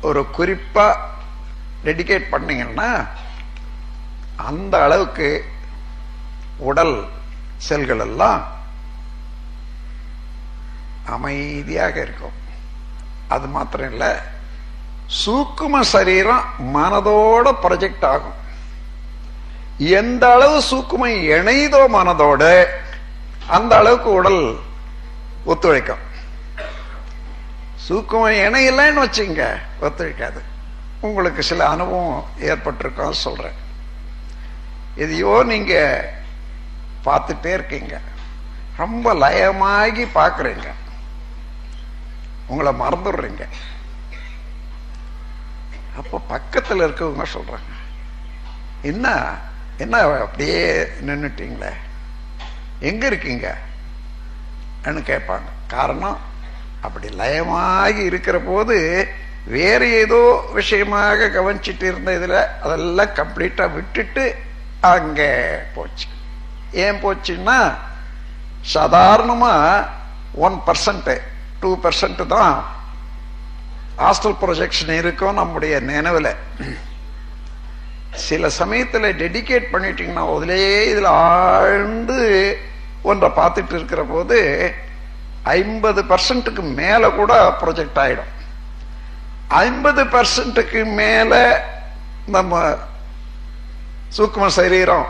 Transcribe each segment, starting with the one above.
ஒரு குறிப்பா டெடிகேட் பண்ணீங்கன்னா அந்த அளவுக்கு உடல் செல்கள் எல்லாம் அமைதியாக இருக்கும். அது மாத்திரம் இல்ல, சூக்கும சரீரம் மனதோட ப்ரொஜெக்ட் ஆகும். எந்த அளவு சூக்குமம் இணைதோ மனதோட அந்த அளவுக்கு உடல் ஒத்துழைக்கும். சூக்குமம் இணையலன்னு வச்சுங்க ஒத்துழைக்காது. உங்களுக்கு சில அனுபவம் ஏற்பட்டிருக்கும் சொல்றேன். எதையோ நீங்க பார்த்துட்டே இருக்கீங்க, ரொம்ப லயமாகி பார்க்குறீங்க, உங்களை மறந்துடுறீங்க. அப்போ பக்கத்தில் இருக்கவங்க சொல்றாங்க, என்ன என்ன அப்படியே நின்றுட்டீங்களே, எங்க இருக்கீங்க கேட்பாங்க. காரணம், அப்படி லயமாகி இருக்கிற போது வேற ஏதோ விஷயமாக கவனிச்சுட்டு இருந்த இதுல அதெல்லாம் கம்ப்ளீட்டா விட்டுட்டு அங்க போச்சு. ஏன் போச்சுன்னா, சாதாரணமா 1% 2% தான் ஆஸ்ட்ரல் ப்ரொஜெக்ஷன் இருக்கும் நம்முடைய நினைவுல. சில சமயத்துல டெடிகேட் பண்ணிட்டீங்கன்னா அதுலயே இதுல ஆழ்ந்து ஒன்றை பார்த்துட்டு இருக்கிற போது 50%க்கு மேல கூட ப்ரொஜெக்ட் ஆயிடும். 50%க்கு மேல நம்ம சூக்ம சரீரம்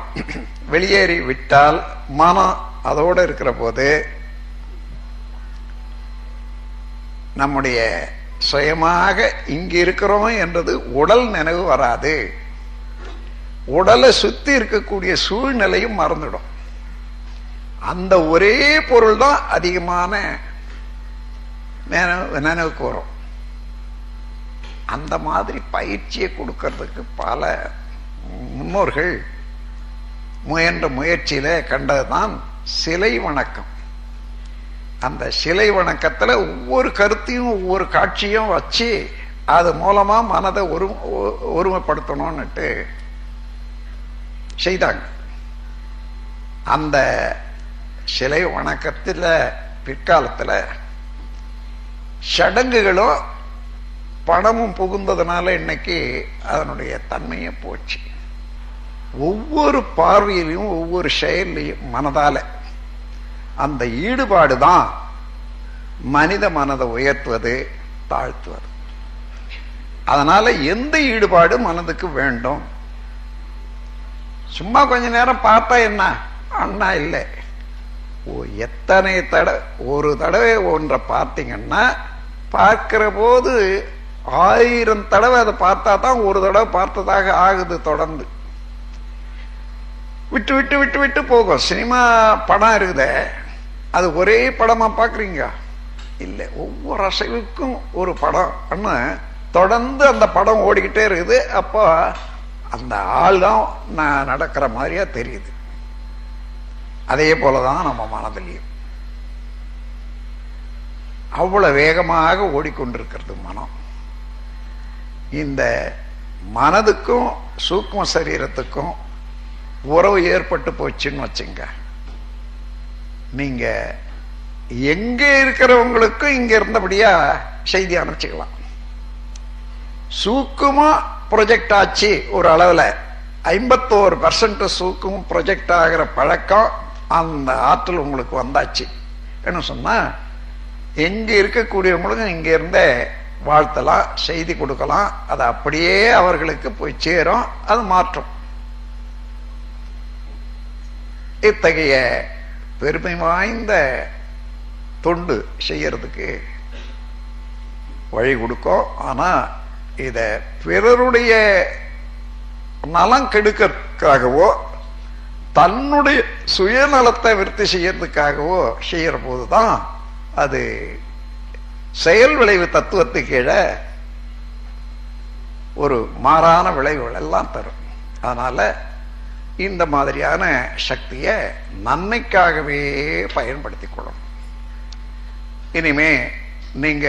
வெளியேறி விட்டால் மனம் அதோட இருக்கிற போது நம்முடைய சுயமாக இங்க இருக்கிறோம் என்றது உடல் நினைவு வராது. உடலை சுத்தி இருக்கக்கூடிய சூழ்நிலையும் மறந்துடும். அந்த ஒரே பொருள் தான் அதிகமான நினைவுக்கு வரும். அந்த மாதிரி பயிற்சியை கொடுக்கறதுக்கு பல முன்னோர்கள் முயன்ற முயற்சியில கண்டதுதான் சிலை வணக்கம். அந்த சிலை வணக்கத்துல ஒவ்வொரு கருத்தையும் ஒவ்வொரு காட்சியும் வச்சு அது மூலமா மனதை ஒருமைப்படுத்தணும்னுட்டு செய்தாங்க. அந்த சிலை வணக்கத்துல பிற்காலத்துல சடங்குகளும் பணமும் புகுந்ததுனால இன்னைக்கு அதனுடைய தன்மையே போச்சு. ஒவ்வொரு பார்வையிலையும் ஒவ்வொரு செயலையும் மனதால அந்த ஈடுபாடு தான் மனித மனதை உயர்த்துவது தாழ்த்துவது. அதனால எந்த ஈடுபாடு மனதுக்கு வேண்டும். சும்மா கொஞ்ச நேரம் பார்த்தா என்ன அண்ணா இல்லை, எத்தனை தடவை ஒரு தடவை ஒன்றை பார்த்தீங்கன்னா பார்க்கிற போது 1000 தடவை அதை பார்த்தா தான் ஒரு தடவை பார்த்ததாக ஆகுது. தொடர்ந்து விட்டு விட்டு விட்டு விட்டு போகும். சினிமா படம் இருக்குதே, அது ஒரே படமா பாக்குறீங்க இல்லை, ஒவ்வொரு அசைவுக்கும் ஒரு படம் தொடர்ந்து அந்த படம் ஓடிக்கிட்டே இருக்குது. அப்போ அந்த ஆள் தான் நடக்கிற மாதிரியா தெரியுது. அதே போலதான் நம்ம மனதிலையும் அவ்வளவு வேகமாக ஓடிக்கொண்டிருக்கிறது மனம். இந்த மனதுக்கும் சூக்ம சரீரத்துக்கும் உறவு ஏற்பட்டு போச்சுன்னு வச்சுங்க, நீங்க எங்க இருக்கிறவங்களுக்கும் இங்க இருந்தபடியா செய்தி அனுப்பிச்சுக்கலாம். சூக்குமா ப்ரொஜெக்ட் ஆச்சு ஒரு அளவுல 51% சூக்கும் ப்ரொஜெக்ட் ஆகிற பழக்கம் அந்த ஆற்றல் உங்களுக்கு வந்தாச்சு என்ன சொன்னா, எங்க இருக்கக்கூடியவங்களுக்கும் இங்க இருந்தே வாழ்த்தலாம், செய்தி கொடுக்கலாம். அது அப்படியே அவர்களுக்கு போய் சேரும், அது மாற்றும். இத்தகைய பெருமை வாய்ந்த தொண்டு செய்யறதுக்கு வழி கொடுக்கும். ஆனா இத பிறருடைய நலம் கெடுக்கிறதுக்காகவோ தன்னுடைய சுயநலத்தை விருத்தி செய்யறதுக்காகவோ செய்யற போதுதான் அது செயல் விளைவு தத்துவத்துக்கு கீழே ஒரு மாறான விளைவுகள் எல்லாம் தரும். அதனால இந்த மாதிரியான சக்தியை நன்மைக்காகவே பயன்படுத்திக் கொள்ளும். இனிமே நீங்க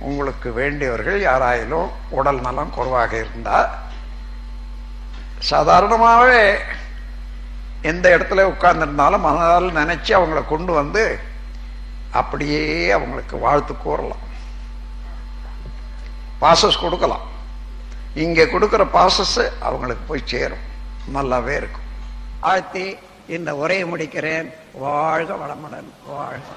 உங்களுக்கு வேண்டியவர்கள் யாராயிலும் உடல் நலம் குறைவாக இருந்தா சாதாரணமாகவே எந்த இடத்துல உட்கார்ந்துருந்தாலும் மனதால் நினைச்சு அவங்கள கொண்டு வந்து அப்படியே அவங்களுக்கு வாழ்த்து கூறலாம். பாசஸ் கொடுக்கலாம். இங்க கொடுக்கிற பாசஸ் அவங்களுக்கு போய் சேரும், நல்லாவே இருக்கும். ஆழ்த்தி இந்த உரையை முடிக்கிறேன். வாழ்க வளமுடன். வாழ்க.